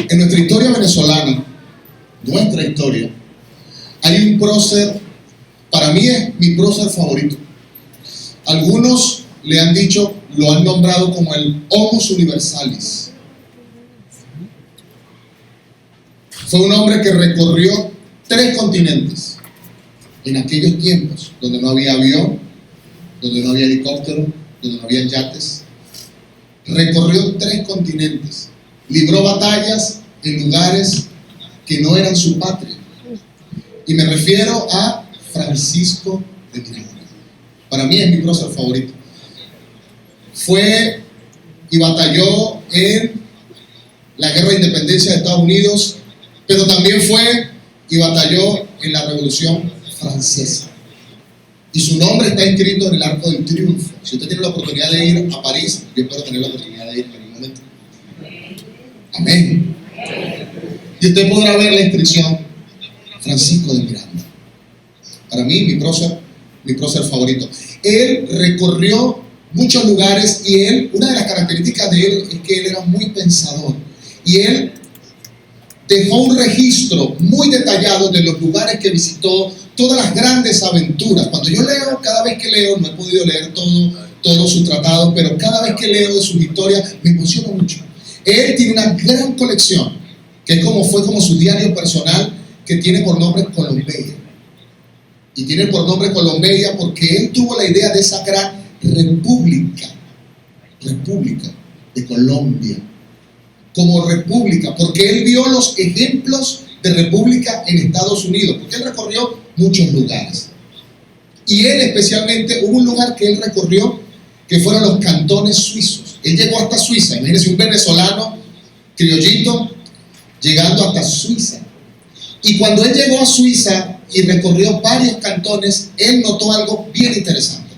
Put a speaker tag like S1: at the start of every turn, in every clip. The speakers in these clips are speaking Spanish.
S1: En nuestra historia venezolana, nuestra historia, hay un prócer, para mí es mi prócer favorito. Algunos le han dicho, lo han nombrado como el Homus Universalis. Fue un hombre que recorrió 3 continentes en aquellos tiempos donde no había avión, donde no había helicóptero, donde no había yates. Recorrió 3 continentes, libró batallas en lugares que no eran su patria. Y me refiero a Francisco de Miranda. Para mí es mi prócer favorito. Fue y batalló en la guerra de independencia de Estados Unidos, pero también fue y batalló en la Revolución Francesa. Y su nombre está inscrito en el Arco del Triunfo. Si usted tiene la oportunidad de ir a París, yo espero tener la oportunidad de ir en algún momento. Amén. Y usted podrá ver la inscripción Francisco de Miranda. Para mí, mi prócer favorito. Él recorrió muchos lugares y una de las características de él es que él era muy pensador. Y él dejó un registro muy detallado de los lugares que visitó, todas las grandes aventuras. Cuando yo leo, cada vez que leo, no he podido leer todo su tratado, pero cada vez que leo de sus historias me emociona mucho. Él tiene una gran colección, que fue como su diario personal, que tiene por nombre Colombeia. Y tiene por nombre Colombeia porque él tuvo la idea de esa gran república de Colombia, como república, porque él vio los ejemplos de república en Estados Unidos, porque él recorrió muchos lugares. Y él especialmente, hubo un lugar que él recorrió que fueron los cantones suizos. Él llegó hasta Suiza, imagínense un venezolano criollito llegando hasta Suiza. Y cuando él llegó a Suiza y recorrió varios cantones, él notó algo bien interesante,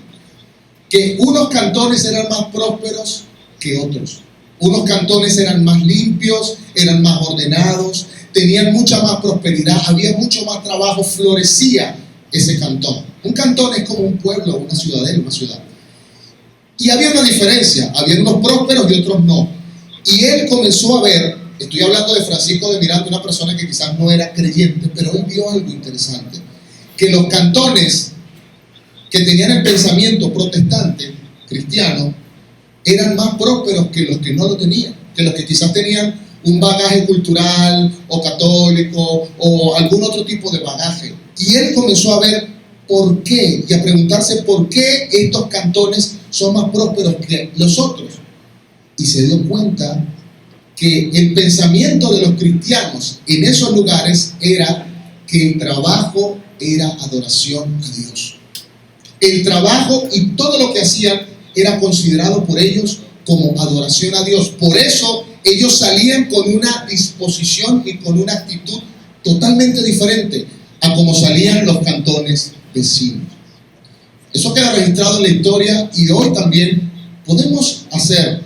S1: que unos cantones eran más prósperos que otros. Unos cantones eran más limpios, eran más ordenados, tenían mucha más prosperidad, había mucho más trabajo, florecía ese cantón. Un cantón es como un pueblo, una ciudadela, una ciudad. Y había una diferencia, había unos prósperos y otros no. Y él comenzó a ver, estoy hablando de Francisco de Miranda, una persona que quizás no era creyente, pero él vio algo interesante, que los cantones que tenían el pensamiento protestante, cristiano, eran más prósperos que los que no lo tenían, que los que quizás tenían un bagaje cultural o católico o algún otro tipo de bagaje. Y él comenzó a ver por qué y a preguntarse por qué estos cantones son más prósperos que los otros. Y se dio cuenta que el pensamiento de los cristianos en esos lugares era que el trabajo era adoración a Dios. El trabajo y todo lo que hacían era considerado por ellos como adoración a Dios. Por eso ellos salían con una disposición y con una actitud totalmente diferente a como salían los cantones vecinos. Eso queda registrado en la historia y hoy también podemos hacer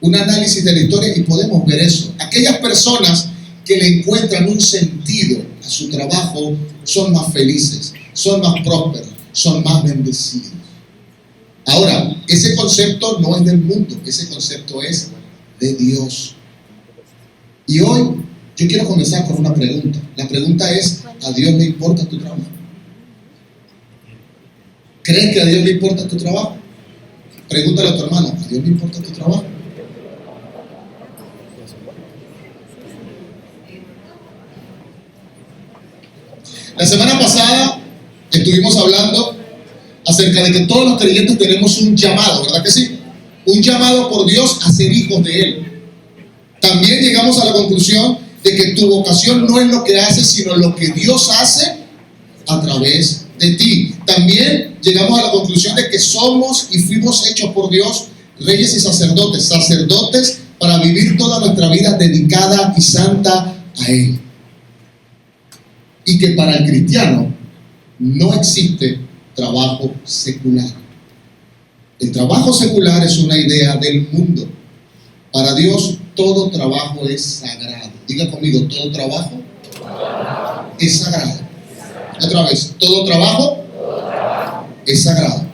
S1: un análisis de la historia y podemos ver eso. Aquellas personas que le encuentran un sentido a su trabajo son más felices, son más prósperos, son más bendecidos. Ahora, ese concepto no es del mundo, ese concepto es de Dios. Y hoy yo quiero comenzar con una pregunta. La pregunta es, ¿a Dios le importa tu trabajo? ¿Crees que a Dios le importa tu trabajo? Pregúntale a tu hermano, ¿a Dios le importa tu trabajo? La semana pasada estuvimos hablando acerca de que todos los creyentes tenemos un llamado, ¿verdad que sí? Un llamado por Dios a ser hijos de Él. También llegamos a la conclusión de que tu vocación no es lo que haces, sino lo que Dios hace a través de ti. También llegamos a la conclusión de que somos y fuimos hechos por Dios reyes y sacerdotes, sacerdotes para vivir toda nuestra vida dedicada y santa a Él. Y que para el cristiano no existe trabajo secular. El trabajo secular es una idea del mundo. Para Dios todo trabajo es sagrado. Diga conmigo, todo trabajo es sagrado. Otra vez, todo trabajo es sagrado.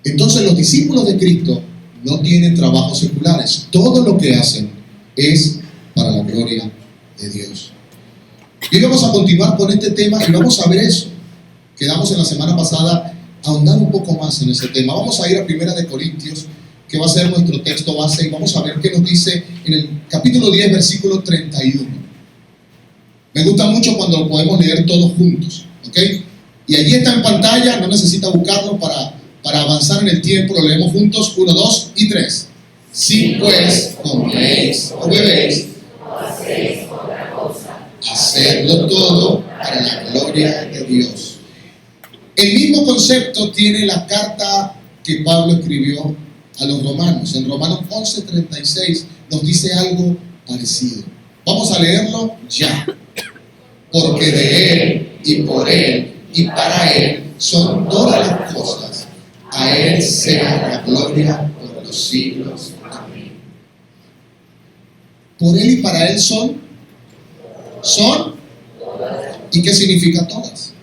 S1: Entonces los discípulos de Cristo no tienen trabajos seculares. Todo lo que hacen es para la gloria de Dios. Y hoy vamos a continuar con este tema y vamos a ver eso. Quedamos en la semana pasada a ahondar un poco más en ese tema. Vamos a ir a 1 Corintios, que va a ser nuestro texto base, y vamos a ver qué nos dice en el capítulo 10, versículo 31. Me gusta mucho cuando lo podemos leer todos juntos, ¿ok? Y allí está en pantalla, no necesita buscarlo para avanzar en el tiempo. Lo leemos juntos, 1, 2 y 3. Si pues coméis o bebéis, hacedlo todo para la gloria de Dios. El mismo concepto tiene la carta que Pablo escribió a los romanos. En Romanos 11:36 nos dice algo parecido. Vamos a leerlo ya. Porque de Él y por Él y para Él son todas las cosas. A Él sea la gloria por los siglos. Amén. Por Él y para Él son. ¿Y qué significa todas?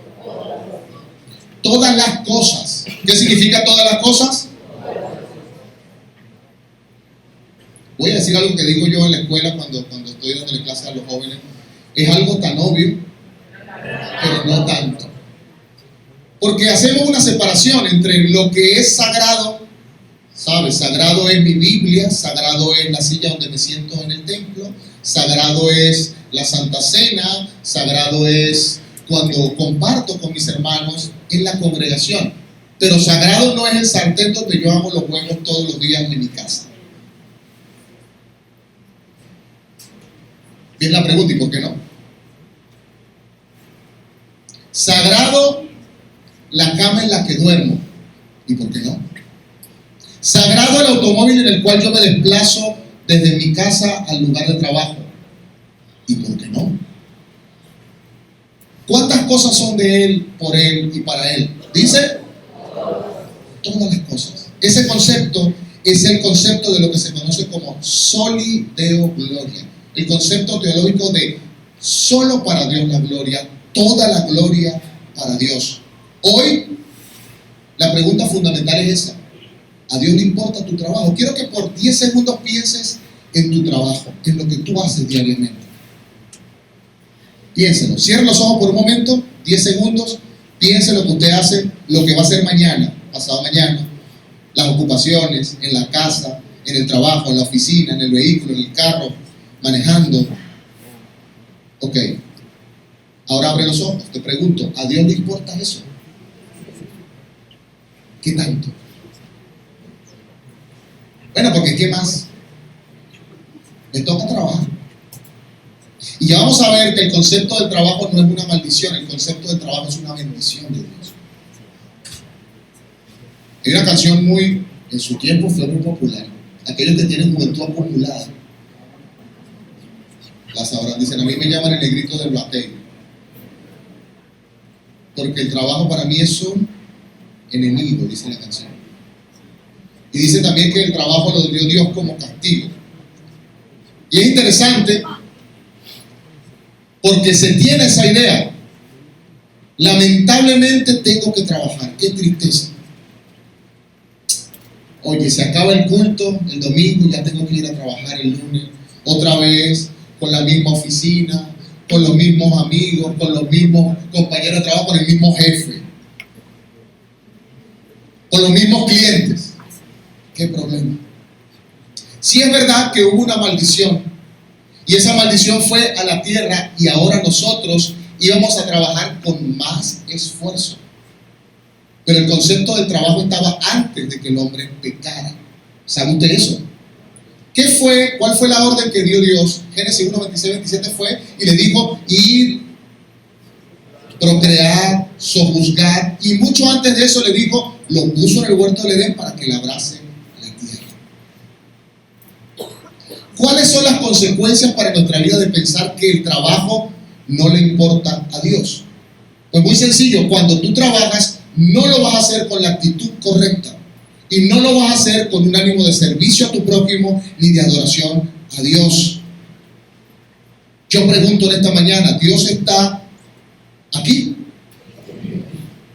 S1: Todas las cosas. ¿Qué significa todas las cosas? Voy a decir algo que digo yo en la escuela cuando estoy dando clases a los jóvenes. Es algo tan obvio, pero no tanto. Porque hacemos una separación entre lo que es sagrado, ¿sabes? Sagrado es mi Biblia, sagrado es la silla donde me siento en el templo, sagrado es la Santa Cena, sagrado es cuando comparto con mis hermanos en la congregación. Pero sagrado no es el sartén donde yo hago los huevos todos los días en mi casa. Bien la pregunta, ¿y por qué no? Sagrado la cama en la que duermo, ¿y por qué no? Sagrado el automóvil en el cual yo me desplazo desde mi casa al lugar de trabajo, ¿y por qué no? ¿Cuántas cosas son de Él, por Él y para Él? Dice, todas las cosas. Ese concepto es el concepto de lo que se conoce como soli deo gloria. El concepto teológico de solo para Dios la gloria, toda la gloria para Dios. Hoy, la pregunta fundamental es esa. ¿A Dios le importa tu trabajo? Quiero que por 10 segundos pienses en tu trabajo, en lo que tú haces diariamente. Piénselo. Cierra los ojos por un momento, 10 segundos. Piense lo que usted hace, lo que va a hacer mañana, pasado mañana, las ocupaciones, en la casa, en el trabajo, en la oficina, en el vehículo, en el carro, manejando. Ok. Ahora abre los ojos. Te pregunto, ¿a Dios le importa eso? ¿Qué tanto? Bueno, porque ¿qué más? Me toca trabajar. Y ya vamos a ver que el concepto del trabajo no es una maldición, el concepto del trabajo es una bendición de Dios. Hay una canción en su tiempo fue muy popular. Aquellos que tienen juventud acumulada la sabrán. Dicen, a mí me llaman el negrito del batey, porque el trabajo para mí es un enemigo, dice la canción. Y dice también que el trabajo lo dio Dios como castigo. Y es interesante porque se tiene esa idea. Lamentablemente tengo que trabajar. Qué tristeza. Oye, se acaba el culto el domingo y ya tengo que ir a trabajar el lunes. Otra vez, con la misma oficina, con los mismos amigos, con los mismos compañeros de trabajo, con el mismo jefe, con los mismos clientes. ¿Qué problema? Sí es verdad que hubo una maldición, y esa maldición fue a la tierra, y ahora nosotros íbamos a trabajar con más esfuerzo. Pero el concepto del trabajo estaba antes de que el hombre pecara. ¿Sabe usted eso? ¿Cuál fue la orden que dio Dios? Génesis 1, 26, 27 fue y le dijo: ir, procrear, sojuzgar. Y mucho antes de eso le dijo, lo puso en el huerto del Edén para que labrase la tierra. ¿Cuáles son las consecuencias para nuestra vida de pensar que el trabajo no le importa a Dios? Pues muy sencillo, cuando tú trabajas no lo vas a hacer con la actitud correcta. Y no lo vas a hacer con un ánimo de servicio a tu prójimo ni de adoración a Dios. Yo pregunto en esta mañana, ¿Dios está aquí?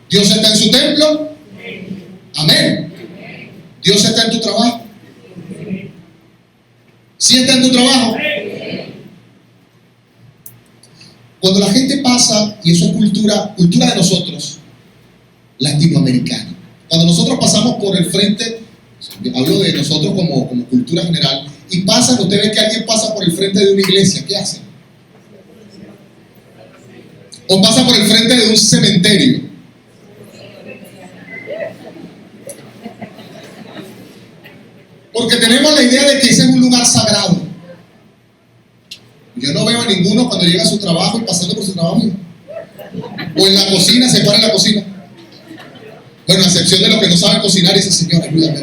S1: ¿Dios está en su templo? Amén. ¿Dios está en tu trabajo? ¿Sí está en tu trabajo? Cuando la gente pasa, y eso es cultura de nosotros, latinoamericana. Cuando nosotros pasamos por el frente, hablo de nosotros como cultura general, y pasan, usted ve que alguien pasa por el frente de una iglesia, ¿qué hacen? O pasa por el frente de un cementerio. Porque tenemos la idea de que ese es un lugar sagrado. Yo no veo a ninguno cuando llega a su trabajo y pasando por su trabajo. O en la cocina, se para en la cocina. Bueno, a excepción de los que no saben cocinar, y dice, Señor, ayúdame.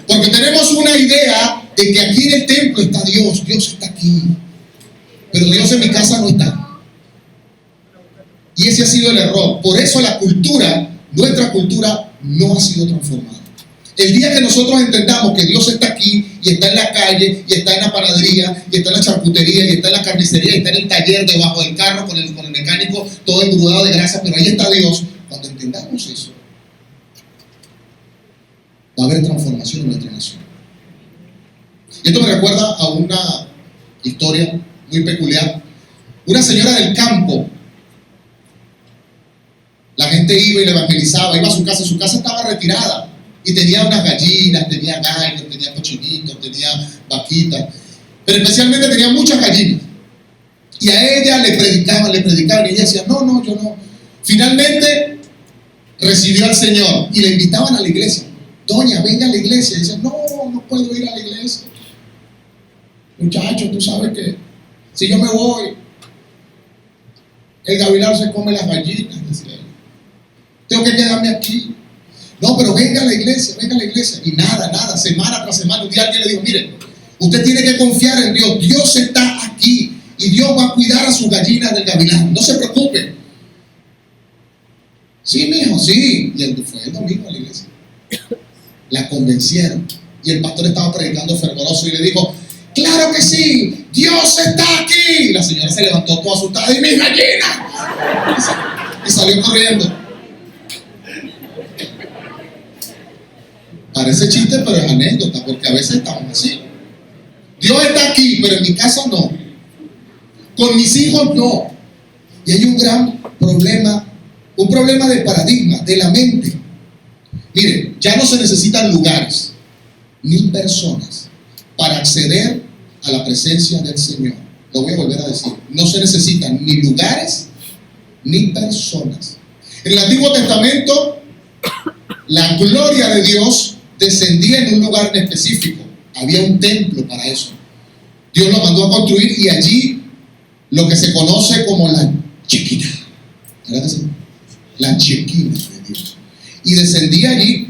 S1: Porque tenemos una idea de que aquí en el templo está Dios está aquí. Pero Dios en mi casa no está. Y ese ha sido el error. Por eso nuestra cultura no ha sido transformada. El día que nosotros entendamos que Dios está aquí, y está en la calle, y está en la panadería, y está en la charcutería, y está en la carnicería, y está en el taller debajo del carro con el mecánico, todo embrujado de grasa, pero ahí está Dios. Cuando entendamos eso, va a haber transformación en nuestra nación. Y esto me recuerda a una historia muy peculiar. Una señora del campo, la gente iba y le evangelizaba, iba a su casa estaba retirada y tenía unas gallinas, tenía gallos, tenía cochinitos, tenía vaquitas, pero especialmente tenía muchas gallinas. Y a ella le predicaban y ella decía, no, yo no. Finalmente recibió al Señor y le invitaban a la iglesia. Doña, venga a la iglesia. Y dice, no puedo ir a la iglesia. Muchacho, tú sabes que si yo me voy, el gavilán se come las gallinas, decía ella. Tengo que quedarme aquí. No, pero venga a la iglesia. Y nada, semana tras semana, un día alguien le dijo, mire, usted tiene que confiar en Dios. Dios está aquí y Dios va a cuidar a sus gallinas del gavilán. No se preocupe. Sí, mijo, sí. Y fue el domingo a la iglesia. La convencieron. Y el pastor estaba predicando fervoroso y le dijo, claro que sí, Dios está aquí. Y la señora se levantó toda asustada, y mis gallinas. Y salió corriendo. Parece chiste, pero es anécdota, porque a veces estamos así. Dios está aquí, pero en mi casa no. Con mis hijos no. Y hay un gran problema, un problema de paradigma, de la mente. Miren, ya no se necesitan lugares ni personas para acceder a la presencia del Señor. Lo voy a volver a decir. No se necesitan ni lugares ni personas. En el Antiguo Testamento, la gloria de Dios descendía en un lugar en específico. Había un templo para eso. Dios lo mandó a construir y allí lo que se conoce como la Shekinah. ¿Verdad que sí? La Shekinah de Dios. Y descendía allí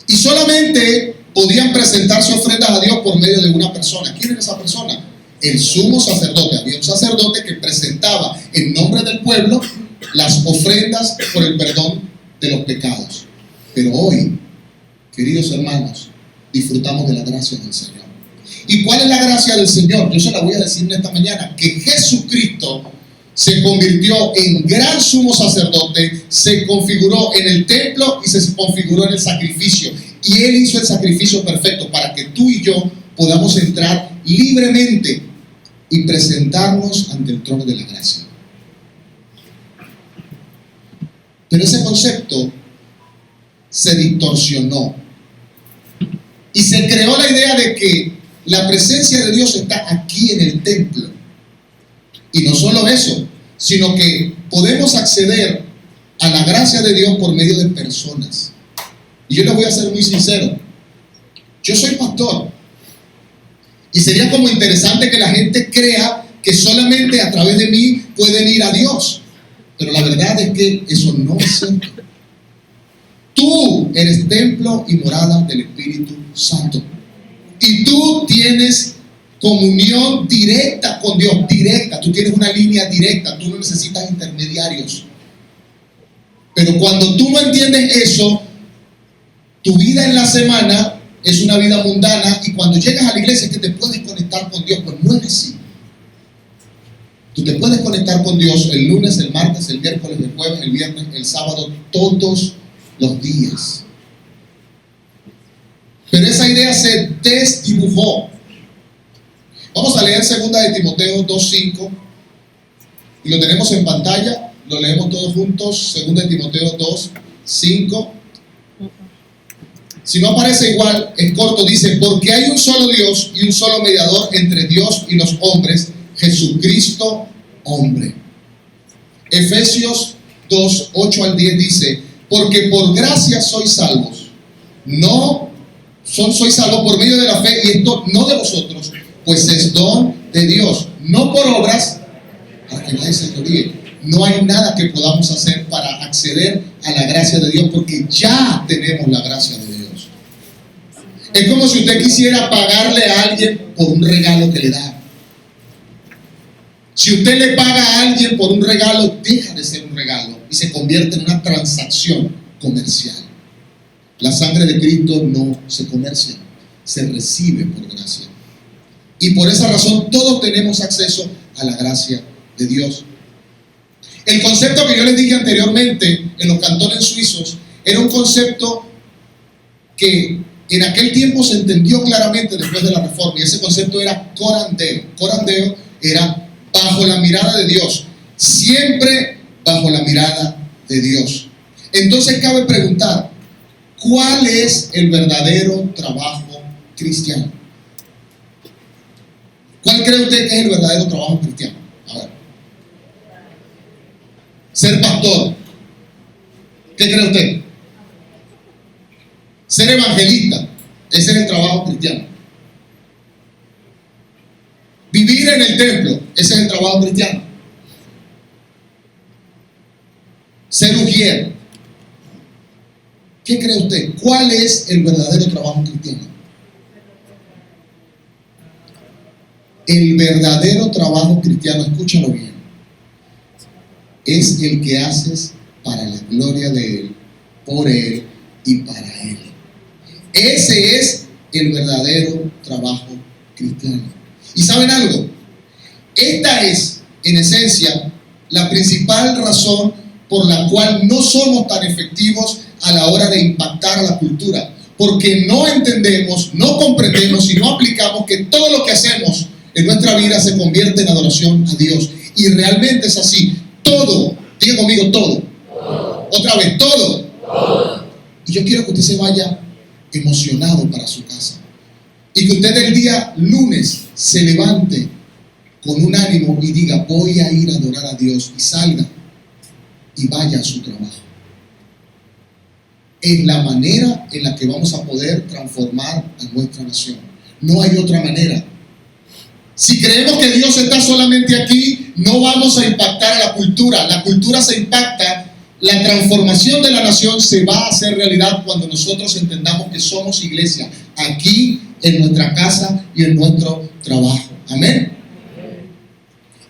S1: y solamente podían presentarse ofrendas a Dios por medio de una persona. ¿Quién era esa persona? El sumo sacerdote. Había un sacerdote que presentaba en nombre del pueblo las ofrendas por el perdón de los pecados. Pero hoy, queridos hermanos, disfrutamos de la gracia del Señor. ¿Y cuál es la gracia del Señor? Yo se la voy a decir en esta mañana, que Jesucristo se convirtió en gran sumo sacerdote, se configuró en el templo y se configuró en el sacrificio. Y Él hizo el sacrificio perfecto para que tú y yo podamos entrar libremente y presentarnos ante el trono de la gracia. Pero ese concepto se distorsionó y se creó la idea de que la presencia de Dios está aquí en el templo. Y no solo eso, sino que podemos acceder a la gracia de Dios por medio de personas. Y yo les voy a ser muy sincero. Yo soy pastor. Y sería como interesante que la gente crea que solamente a través de mí pueden ir a Dios. Pero la verdad es que eso no es cierto. Tú eres templo y morada del Espíritu Santo. Y tú tienes comunión directa con Dios, directa. Tú tienes una línea directa, tú no necesitas intermediarios. Pero cuando tú no entiendes eso, tu vida en la semana es una vida mundana, y cuando llegas a la iglesia es que te puedes conectar con Dios. Pues no es así. Tú te puedes conectar con Dios el lunes, el martes, el miércoles, el jueves, el viernes, el sábado, todos los días. pero esa idea se desdibujó. Vamos a leer 2 de Timoteo 2:5 y lo tenemos en pantalla, lo leemos todos juntos. 2 de Timoteo 2:5. Si no aparece igual, es corto, dice: porque hay un solo Dios y un solo mediador entre Dios y los hombres, Jesucristo hombre. Efesios 2:8-10 dice: porque por gracia sois salvos, sois salvos por medio de la fe, y esto no de vosotros, pues es don de Dios, no por obras, para que nadie se gloríe. No hay nada que podamos hacer para acceder a la gracia de Dios, porque ya tenemos la gracia de Dios. Es como si usted quisiera pagarle a alguien por un regalo que le da. Si usted le paga a alguien por un regalo, deja de ser un regalo y se convierte en una transacción comercial. La sangre de Cristo no se comercia, se recibe por gracia. Y por esa razón todos tenemos acceso a la gracia de Dios. El concepto que yo les dije anteriormente en los cantones suizos era un concepto que en aquel tiempo se entendió claramente después de la Reforma, y ese concepto era corandeo. Corandeo era bajo la mirada de Dios, siempre bajo la mirada de Dios. Entonces cabe preguntar, ¿cuál es el verdadero trabajo cristiano? ¿Cuál cree usted que es el verdadero trabajo cristiano? A ver. Ser pastor. ¿Qué cree usted? Ser evangelista. Ese es el trabajo cristiano. Vivir en el templo. Ese es el trabajo cristiano. Ser ujier. ¿Qué cree usted? ¿Cuál es el verdadero trabajo cristiano? El verdadero trabajo cristiano, escúchalo bien, es el que haces para la gloria de Él, por Él y para Él. Ese es el verdadero trabajo cristiano. ¿Y saben algo? Esta es, en esencia, la principal razón por la cual no somos tan efectivos a la hora de impactar a la cultura, porque no entendemos, no comprendemos y no aplicamos que todo lo que hacemos en nuestra vida se convierte en adoración a Dios. Y realmente es así. Todo, diga conmigo, todo. Otra vez, todo. Y yo quiero que usted se vaya emocionado para su casa, y que usted el día lunes se levante con un ánimo y diga: voy a ir a adorar a Dios, y salga y vaya a su trabajo. Es la manera en la que vamos a poder transformar a nuestra nación. No hay otra manera. Si creemos que Dios está solamente aquí, no vamos a impactar a la cultura. La cultura se impacta. La transformación de la nación se va a hacer realidad cuando nosotros entendamos que somos iglesia, aquí, en nuestra casa y en nuestro trabajo. Amén.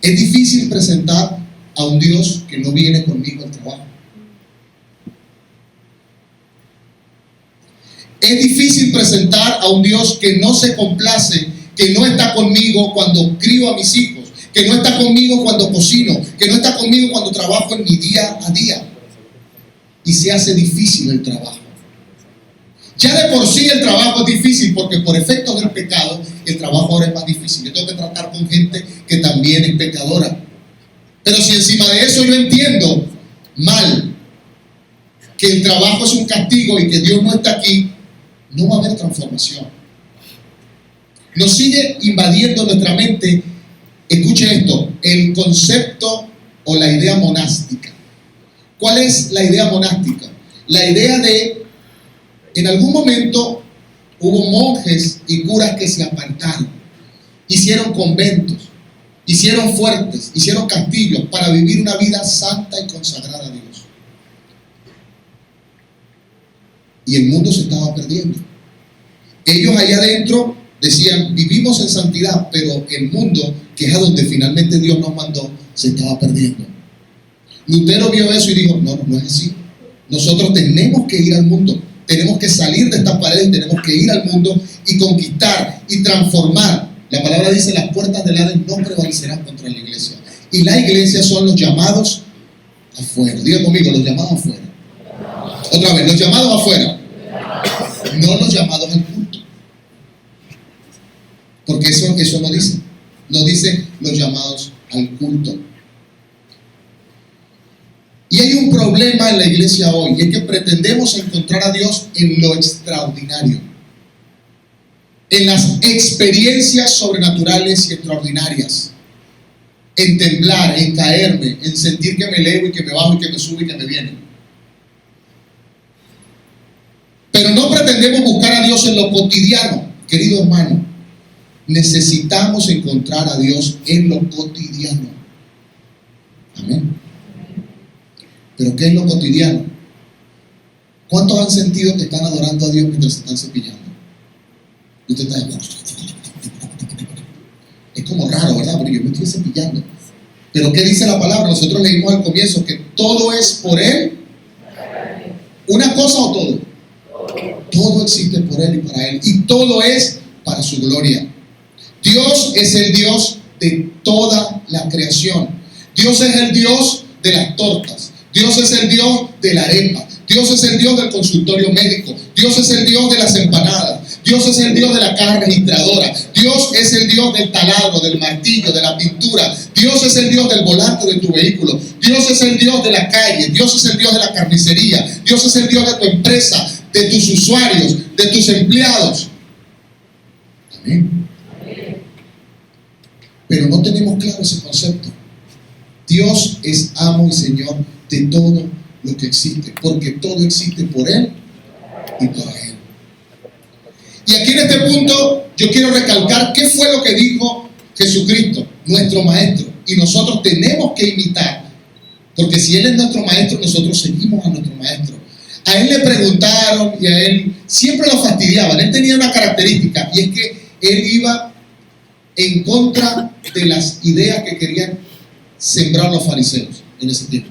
S1: Es difícil presentar a un Dios que no viene conmigo al trabajo. Es difícil presentar a un Dios que no se complace, que no está conmigo cuando crío a mis hijos, que no está conmigo cuando cocino, que no está conmigo cuando trabajo en mi día a día. Y se hace difícil el trabajo. Ya de por sí el trabajo es difícil, porque por efectos del pecado el trabajo ahora es más difícil. Yo tengo que tratar con gente que también es pecadora. Pero si encima de eso yo entiendo mal que el trabajo es un castigo y que Dios no está aquí, no va a haber transformación. Nos sigue invadiendo nuestra mente, escuche esto, el concepto o la idea monástica. ¿Cuál es la idea monástica? La idea de, en algún momento hubo monjes y curas que se apartaron, hicieron conventos, hicieron fuertes, hicieron castillos para vivir una vida santa y consagrada a Dios. Y el mundo se estaba perdiendo. Ellos allá adentro decían: vivimos en santidad, pero el mundo, que es a donde finalmente Dios nos mandó, se estaba perdiendo. Lutero vio eso y dijo: no es así. Nosotros tenemos que ir al mundo, tenemos que salir de estas paredes, tenemos que ir al mundo y conquistar y transformar. La palabra dice: las puertas del Hades no prevalecerán contra la iglesia. Y la iglesia son los llamados afuera. Diga conmigo: los llamados afuera. Otra vez, los llamados afuera, no los llamados al culto. Porque eso no dice. No dice los llamados al culto. Y hay un problema en la iglesia hoy, y es que pretendemos encontrar a Dios en lo extraordinario, en las experiencias sobrenaturales y extraordinarias, en temblar, en caerme, en sentir que me elevo y que me bajo y que me subo y que me viene. Pero no pretendemos buscar a Dios en lo cotidiano, querido hermano. Necesitamos encontrar a Dios en lo cotidiano. Amén. ¿Pero qué es lo cotidiano? ¿Cuántos han sentido que están adorando a Dios mientras se están cepillando? Y usted está... Es como raro, ¿verdad? Porque yo me estoy cepillando. Pero ¿qué dice la palabra? Nosotros leímos al comienzo que todo es por Él. ¿Una cosa o todo? Todo existe por Él y para Él. Y todo es para su gloria. Dios es el Dios de toda la creación. Dios es el Dios de las tortas. Dios es el Dios de la arepa. Dios es el Dios del consultorio médico. Dios es el Dios de las empanadas. Dios es el Dios de la caja registradora. Dios es el Dios del taladro, del martillo, de la pintura. Dios es el Dios del volante de tu vehículo. Dios es el Dios de la calle. Dios es el Dios de la carnicería. Dios es el Dios de tu empresa, de tus usuarios, de tus empleados. Amén. Pero no tenemos claro ese concepto. Dios es amo y Señor de todo lo que existe, porque todo existe por Él y para Él. Y aquí en este punto yo quiero recalcar qué fue lo que dijo Jesucristo, nuestro Maestro, y nosotros tenemos que imitar, porque si Él es nuestro Maestro, nosotros seguimos a nuestro Maestro. A Él le preguntaron y a Él siempre lo fastidiaban. Él tenía una característica, y es que Él iba en contra de las ideas que querían sembrar los fariseos en ese tiempo.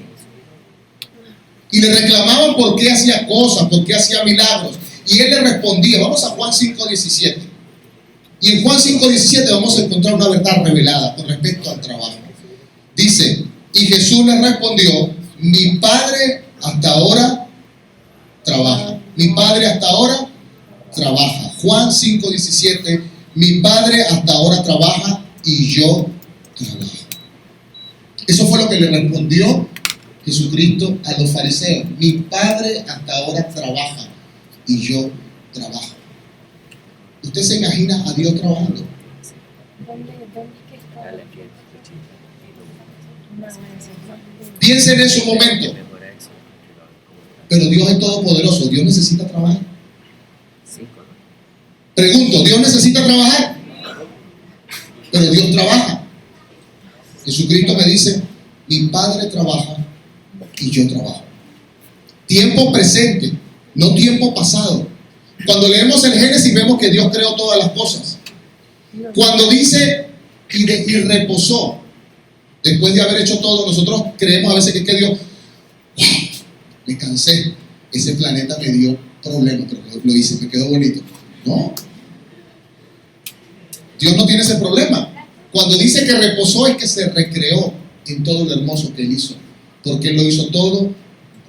S1: Y le reclamaban por qué hacía cosas, por qué hacía milagros. Y Él le respondía. Vamos a Juan 5:17. Y en Juan 5:17 vamos a encontrar una verdad revelada con respecto al trabajo. Dice, y Jesús le respondió, mi Padre hasta ahora trabaja. Mi Padre hasta ahora trabaja. Juan 5:17, mi Padre hasta ahora trabaja y yo trabajo. Eso fue lo que le respondió Jesucristo a los fariseos. Mi Padre hasta ahora trabaja y yo trabajo. ¿Usted se imagina a Dios trabajando? Piense en eso un momento. Pero Dios es todopoderoso. ¿Dios necesita trabajar? Pregunto, ¿Dios necesita trabajar? Pero Dios trabaja. Jesucristo me dice, mi Padre trabaja y yo trabajo. Tiempo presente, no tiempo pasado. Cuando leemos el Génesis vemos que Dios creó todas las cosas. Cuando dice y reposó, después de haber hecho todo, nosotros creemos a veces que Dios, wow, me cansé, ese planeta me dio problemas, pero lo hice, me quedó bonito. No, Dios no tiene ese problema. Cuando dice que reposó es que se recreó en todo lo hermoso que Él hizo, porque Él lo hizo todo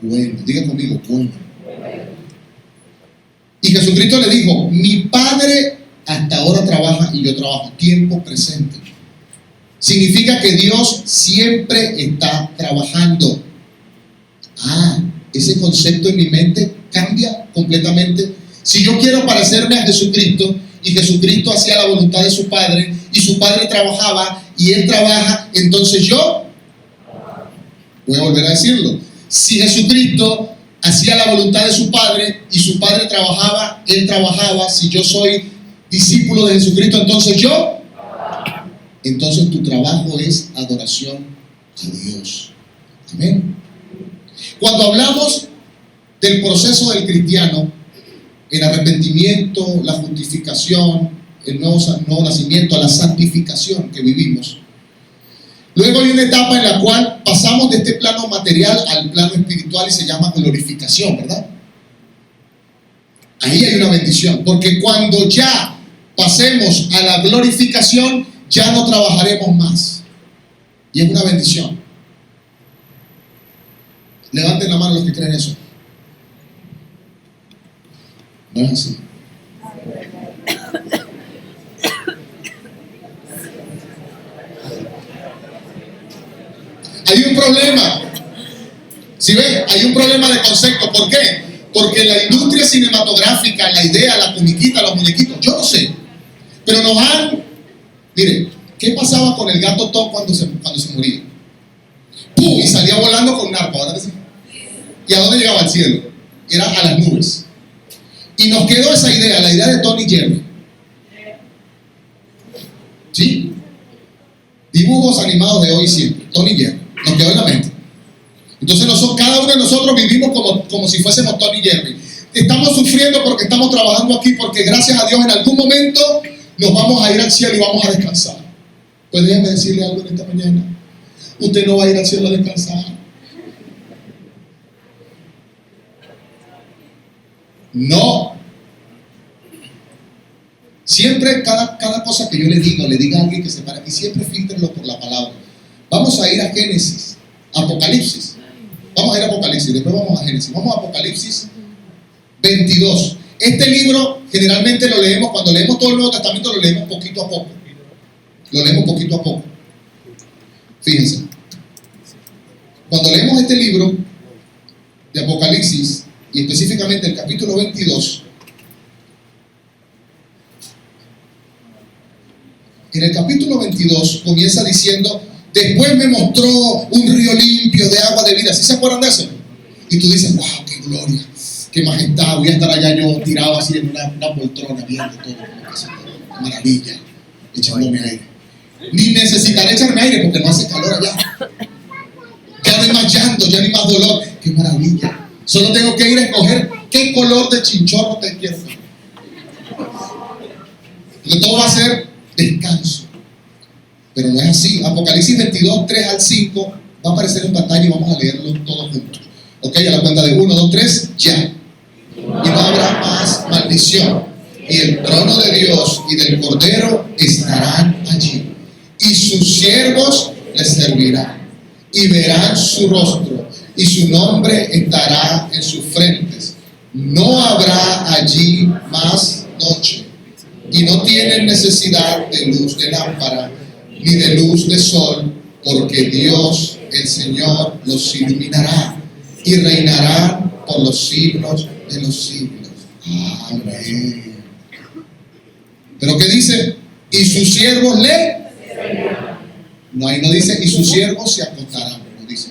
S1: bueno. Diga conmigo, bueno. Y Jesucristo le dijo, mi Padre hasta ahora trabaja y yo trabajo. Tiempo presente. Significa que Dios siempre está trabajando. Ese concepto en mi mente cambia completamente. Si yo quiero parecerme a Jesucristo y Jesucristo hacía la voluntad de su Padre y su Padre trabajaba y Él trabaja, entonces yo voy a volver a decirlo. Si Jesucristo hacía la voluntad de su Padre y su Padre trabajaba, Él trabajaba. Si yo soy discípulo de Jesucristo, entonces tu trabajo es adoración a Dios. Amén. Cuando hablamos del proceso del cristiano, el arrepentimiento, la justificación, el nuevo nacimiento, la santificación que vivimos, luego hay una etapa en la cual pasamos de este plano material al plano espiritual y se llama glorificación, ¿verdad? Ahí hay una bendición, porque cuando ya pasemos a la glorificación, ya no trabajaremos más. Y es una bendición. Levanten la mano los que creen eso. No es así. problema. ¿Sí ves? Hay un problema de concepto. ¿Por qué? Porque la industria cinematográfica, la idea, la comiquita, los muñequitos, yo no sé, pero nos han... Miren, ¿qué pasaba con el gato Tom cuando se moría? ¡Pum! Y salía volando con un arpa, ¿verdad que sí? ¿Y a dónde llegaba? Al cielo. Era a las nubes. Y nos quedó esa idea, la idea de Tom y Jerry. ¿Sí? Dibujos animados de hoy y siempre, Tom y Jerry. Nos quedó en la mente. Entonces cada uno de nosotros vivimos como si fuésemos Tom y Jerry. Estamos sufriendo porque estamos trabajando aquí, porque gracias a Dios en algún momento nos vamos a ir al cielo y vamos a descansar. Pues déjeme decirle algo en esta mañana. Usted no va a ir al cielo a descansar. No. Siempre cada cosa que yo le diga a alguien que se para aquí, siempre filtrenlo por la palabra. Vamos a ir a Génesis, Apocalipsis. Vamos a ir a Apocalipsis, después vamos a Génesis. Vamos a Apocalipsis 22. Este libro generalmente lo leemos, cuando leemos todo el Nuevo Testamento lo leemos poquito a poco. Lo leemos poquito a poco. Fíjense. Cuando leemos este libro de Apocalipsis, y específicamente el capítulo 22, en el capítulo 22 comienza diciendo: después me mostró un río limpio de agua de vida. ¿Sí se acuerdan de eso? Y tú dices: wow, qué gloria, qué majestad, voy a estar allá yo tirado así en una poltrona viendo todo, qué maravilla, echándome aire. Ni necesitaré echarme aire porque no hace calor allá. Ya no hay más llanto, ya no hay más dolor. Qué maravilla. Solo tengo que ir a escoger qué color de chinchorro te quiero. Porque todo va a ser descanso. Pero no es así. Apocalipsis 22, 3 al 5 va a aparecer en pantalla y vamos a leerlo todos juntos. Ok, a la cuenta de 1, 2, 3, ya. Y no habrá más maldición. Y el trono de Dios y del Cordero estarán allí. Y sus siervos les servirán. Y verán su rostro. Y su nombre estará en sus frentes. No habrá allí más noche. Y no tienen necesidad de luz de lámpara ni de luz de sol, porque Dios, el Señor, los iluminará y reinarán por los siglos de los siglos. Amén. ¿Pero qué dice? Y sus siervos le... No, ahí no dice, y sus siervos se acostarán, no dice.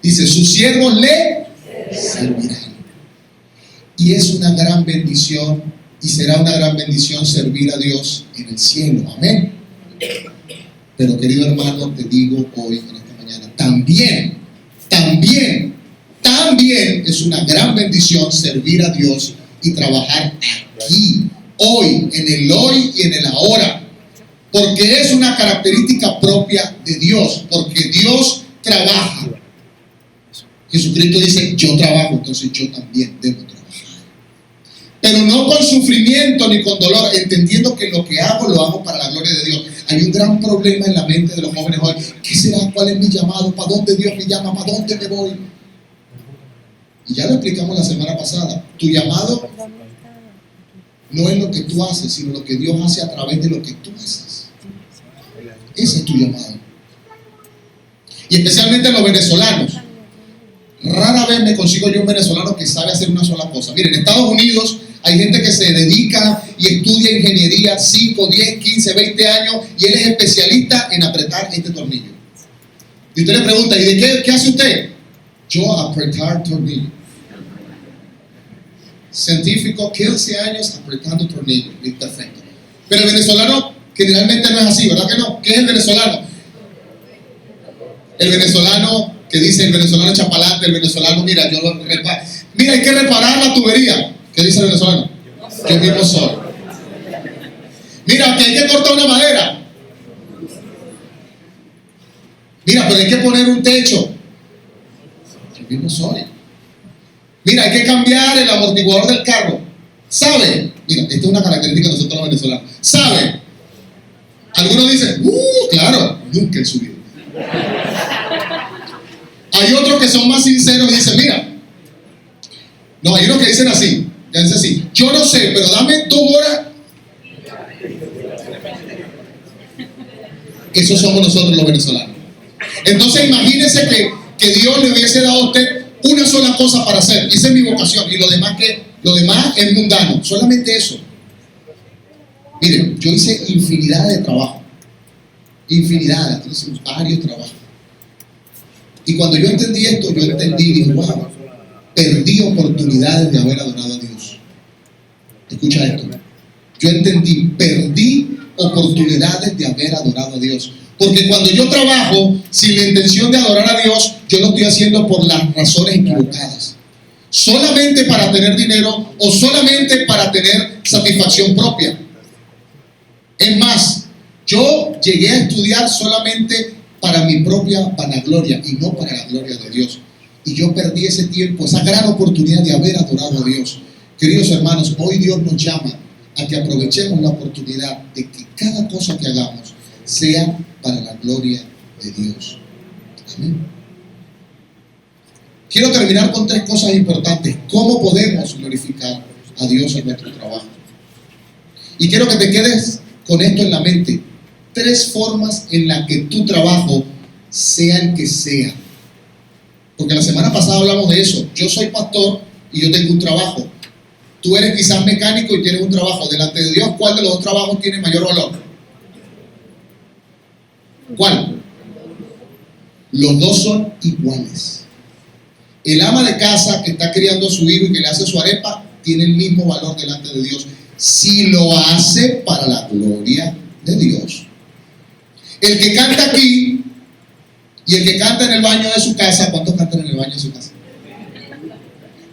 S1: Dice, sus siervos le servirán. Y es una gran bendición, y será una gran bendición servir a Dios en el cielo. Amén. Pero querido hermano, te digo hoy, en esta mañana, también es una gran bendición servir a Dios y trabajar aquí, hoy, en el hoy y en el ahora. Porque es una característica propia de Dios, porque Dios trabaja. Jesucristo dice, yo trabajo, entonces yo también debo trabajar. Pero no con sufrimiento ni con dolor, entendiendo que lo que hago, lo hago para la gloria de Dios. Hay un gran problema en la mente de los jóvenes hoy. ¿Qué será? ¿Cuál es mi llamado? ¿Para dónde Dios me llama? ¿Para dónde me voy? Y ya lo explicamos la semana pasada. Tu llamado no es lo que tú haces, sino lo que Dios hace a través de lo que tú haces. Ese es tu llamado. Y especialmente los venezolanos. Rara vez me consigo yo un venezolano que sabe hacer una sola cosa. Miren, en Estados Unidos hay gente que se dedica y estudia ingeniería 5, 10, 15, 20 años y él es especialista en apretar este tornillo. Y usted le pregunta, ¿y de qué hace usted? Yo apretar tornillo. Científico, 15 años apretando tornillo. Perfecto. Pero el venezolano generalmente no es así, ¿verdad que no? ¿Qué es el venezolano? El venezolano que dice, el venezolano chapalante, el venezolano, mira, yo lo reparo. Mira, hay que reparar la tubería. ¿Qué dice el venezolano? Yo mismo soy. Mira, que hay que cortar una madera. Mira, pero hay que poner un techo. Yo mismo soy. Mira, hay que cambiar el amortiguador del carro. ¿Sabe? Mira, esta es una característica de nosotros los venezolanos. ¿Sabe? Algunos dicen, claro, nunca en su vida. Hay otros que son más sinceros y dicen, mira, no, hay unos que dicen así, yo no sé, pero dame 2 horas. Esos somos nosotros los venezolanos. Entonces imagínese que Dios le hubiese dado a usted una sola cosa para hacer. Esa es mi vocación. Y lo demás es mundano. Solamente eso. Miren, yo hice infinidad de trabajo. Infinidad, hice varios trabajos. Y cuando yo entendí esto, yo entendí, dije, wow, perdí oportunidades de haber adorado a Dios. Escucha esto. Yo entendí, perdí oportunidades de haber adorado a Dios. Porque cuando yo trabajo sin la intención de adorar a Dios, yo lo estoy haciendo por las razones equivocadas. Solamente para tener dinero o solamente para tener satisfacción propia. Es más, yo llegué a estudiar solamente para mi propia vanagloria y no para la gloria de Dios. Y yo perdí ese tiempo, esa gran oportunidad de haber adorado a Dios. Queridos hermanos, hoy Dios nos llama a que aprovechemos la oportunidad de que cada cosa que hagamos sea para la gloria de Dios. Amén. Quiero terminar con 3 cosas importantes. ¿Cómo podemos glorificar a Dios en nuestro trabajo? Y quiero que te quedes con esto en la mente. 3 formas en las que tu trabajo sea el que sea. Porque la semana pasada hablamos de eso. Yo soy pastor y yo tengo un trabajo. Tú eres quizás mecánico y tienes un trabajo. Delante de Dios, ¿cuál de los 2 trabajos tiene mayor valor? ¿Cuál? Los 2 son iguales. El ama de casa que está criando a su hijo y que le hace su arepa tiene el mismo valor delante de Dios si lo hace para la gloria de Dios. El que canta aquí y el que canta en el baño de su casa, ¿cuántos cantan en el baño de su casa?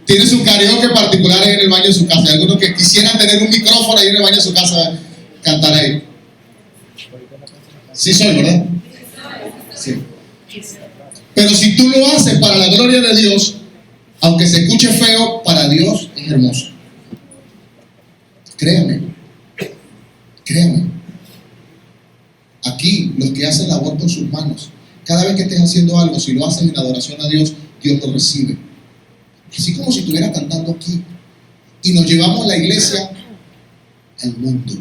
S1: Tiene su karaoke particular ahí en el baño de su casa. Hay algunos que quisieran tener un micrófono ahí en el baño de su casa, cantar ahí. Sí soy, ¿verdad? Sí. Pero si tú lo haces para la gloria de Dios, aunque se escuche feo, para Dios es hermoso. Créame. Créame. Aquí, los que hacen labor con sus manos, cada vez que estés haciendo algo, si lo haces en adoración a Dios, Dios lo recibe. Así como si estuviera cantando aquí. Y nos llevamos la iglesia al mundo.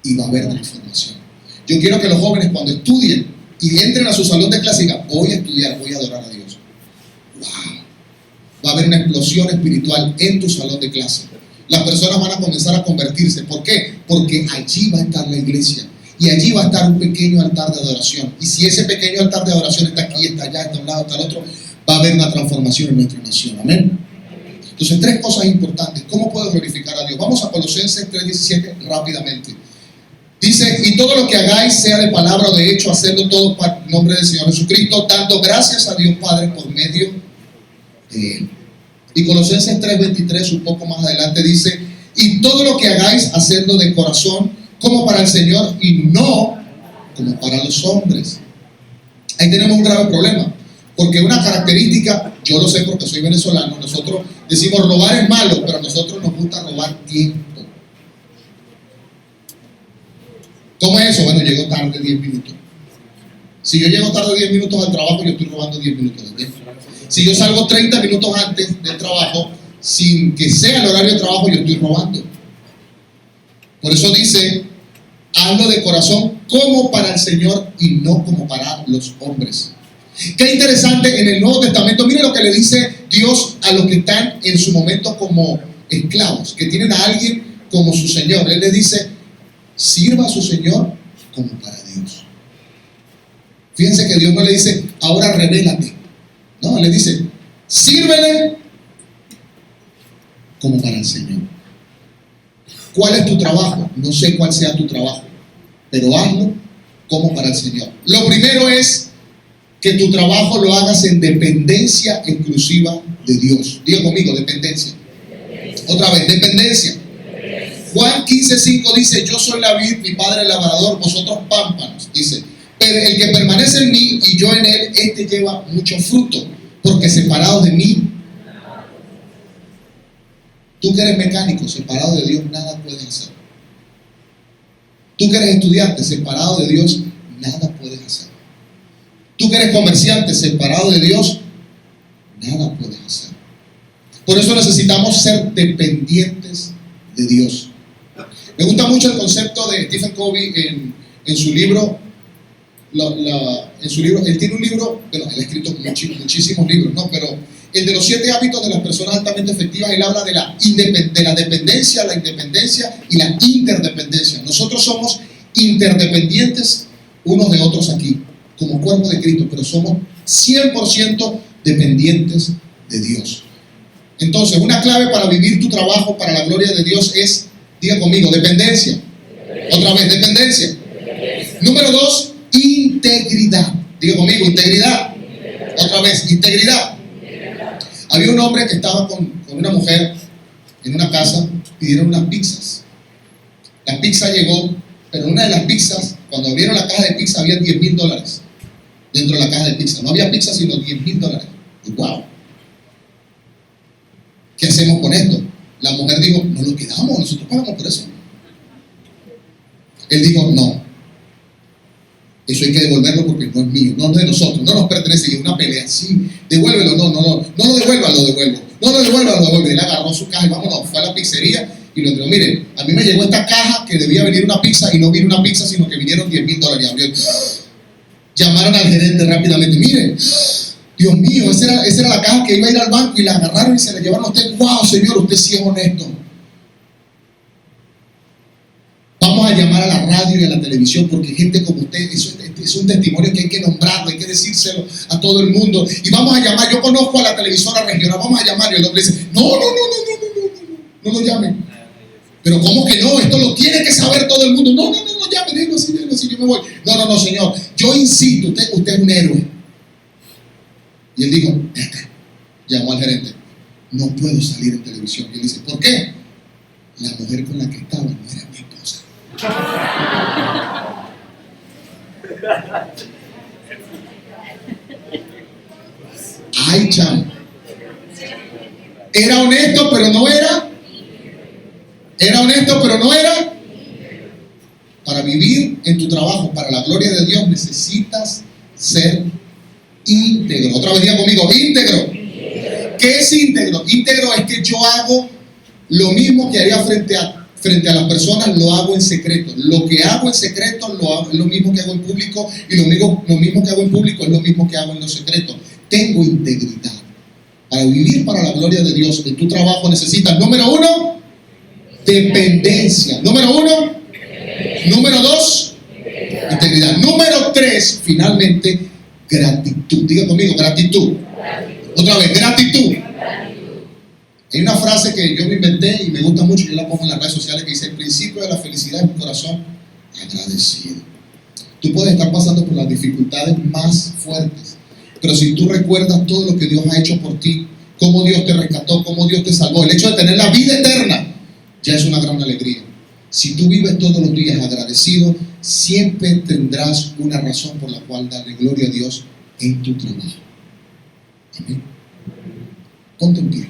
S1: Y va a haber transformación. Yo quiero que los jóvenes, cuando estudien y entren a su salón de clase, digan: voy a estudiar, voy a adorar a Dios. ¡Wow! Va a haber una explosión espiritual en tu salón de clase. Las personas van a comenzar a convertirse. ¿Por qué? Porque allí va a estar la iglesia. Y allí va a estar un pequeño altar de adoración. Y si ese pequeño altar de adoración está aquí, está allá, está a un lado, está al otro, va a haber una transformación en nuestra nación. Amén. Entonces, 3 cosas importantes. ¿Cómo puedo glorificar a Dios? Vamos a Colosenses 3:17 rápidamente. Dice: y todo lo que hagáis, sea de palabra o de hecho, hacedlo todo para el nombre del Señor Jesucristo, dando gracias a Dios Padre por medio de Él. Y Colosenses 3:23, un poco más adelante, dice: y todo lo que hagáis, hacedlo de corazón, como para el Señor y no como para los hombres. Ahí tenemos un grave problema, porque una característica, yo lo sé porque soy venezolano, nosotros decimos robar es malo, pero a nosotros nos gusta robar tiempo. ¿Cómo es eso? Bueno, llego tarde 10 minutos. Si yo llego tarde 10 minutos al trabajo, yo estoy robando 10 minutos de tiempo. Si yo salgo 30 minutos antes del trabajo, sin que sea el horario de trabajo, yo estoy robando. Por eso dice: hazlo de corazón como para el Señor y no como para los hombres. Qué interesante, en el Nuevo Testamento, mire lo que le dice Dios a los que están en su momento como esclavos, que tienen a alguien como su Señor. Él les dice: sirva a su Señor como para Dios. Fíjense que Dios no le dice: ahora revélate. No, le dice: sírvele como para el Señor. ¿Cuál es tu trabajo? No sé cuál sea tu trabajo, pero hazlo como para el Señor. Lo primero es que tu trabajo lo hagas en dependencia exclusiva de Dios. Diga conmigo: dependencia. Otra vez, dependencia. Juan 15:5 dice: yo soy la vid, mi padre el labrador, vosotros pámpanos. Dice: pero el que permanece en mí y yo en él, este lleva mucho fruto, porque separados de mí. Tú que eres mecánico, separado de Dios, nada puedes hacer. Tú que eres estudiante, separado de Dios, nada puedes hacer. Tú que eres comerciante, separado de Dios, nada puedes hacer. Por eso necesitamos ser dependientes de Dios. Me gusta mucho el concepto de Stephen Covey en su libro en su libro, él tiene un libro, bueno, él ha escrito muchísimos libros, ¿no? Pero el de los 7 hábitos de las personas altamente efectivas, él habla de la dependencia, la independencia y la interdependencia. Nosotros somos interdependientes unos de otros aquí, como cuerpo de Cristo, pero somos 100% dependientes de Dios. Entonces, una clave para vivir tu trabajo para la gloria de Dios es, diga conmigo, dependencia. Otra vez, dependencia. Número 2, integridad. Diga conmigo, integridad. Otra vez, integridad. Había un hombre que estaba con una mujer en una casa, pidieron unas pizzas. La pizza llegó, pero una de las pizzas, cuando abrieron la caja de pizza, había $10,000 dentro de la caja de pizza. No había pizza, sino $10,000. Y wow, ¿qué hacemos con esto? La mujer dijo, no lo quedamos, nosotros pagamos por eso. Él dijo, no, eso hay que devolverlo porque no es mío, no es de nosotros, no nos pertenece. Y es una pelea, sí, devuélvelo, no lo devuelva, lo devuelvo. No lo devuelva, lo devuelve. Él agarró su caja y vámonos, fue a la pizzería y lo entregó. Mire, a mí me llegó esta caja que debía venir una pizza y no vino una pizza, sino que vinieron $10,000. Abrió. Llamaron al gerente rápidamente, mire, Dios mío, esa era la caja que iba a ir al banco y la agarraron y se la llevaron a usted. Wow, señor, usted sí es honesto. Vamos a llamar a la radio y a la televisión porque gente como usted, eso es un testimonio que hay que nombrarlo, hay que decírselo a todo el mundo. Y vamos a llamar, yo conozco a la televisora regional, vamos a llamar y el hombre dice, no lo llamen. Pero ¿cómo que no? Esto lo tiene que saber todo el mundo. No llamen, déjenlo así, yo me voy. No, señor, yo insisto, usted es un héroe. Y él dijo, llamó al gerente, no puedo salir en televisión. Y él dice, ¿por qué? La mujer con la que estaba no era mi esposa. Ay, chamo. Era honesto, pero no era. Era honesto, pero no era. Para vivir en tu trabajo, para la gloria de Dios, necesitas ser íntegro. Otra vez diga conmigo, íntegro. ¿Qué es íntegro? Íntegro es que yo hago lo mismo que haría frente a las personas, lo hago en secreto. Lo que hago en secreto es lo mismo que hago en público, y lo mismo que hago en público es lo mismo que hago en lo secreto. Tengo integridad. Para vivir para la gloria de Dios en tu trabajo necesitas, número 1, dependencia. Número 1, número 2, integridad. Número 3, finalmente, gratitud. Diga conmigo, gratitud. Otra vez, gratitud. Hay una frase que yo me inventé y me gusta mucho, yo la pongo en las redes sociales, que dice: el principio de la felicidad es un corazón agradecido. Tú puedes estar pasando por las dificultades más fuertes, pero si tú recuerdas todo lo que Dios ha hecho por ti, cómo Dios te rescató, cómo Dios te salvó, el hecho de tener la vida eterna ya es una gran alegría. Si tú vives todos los días agradecido, siempre tendrás una razón por la cual darle gloria a Dios en tu trabajo. Amén. Ponte en pie.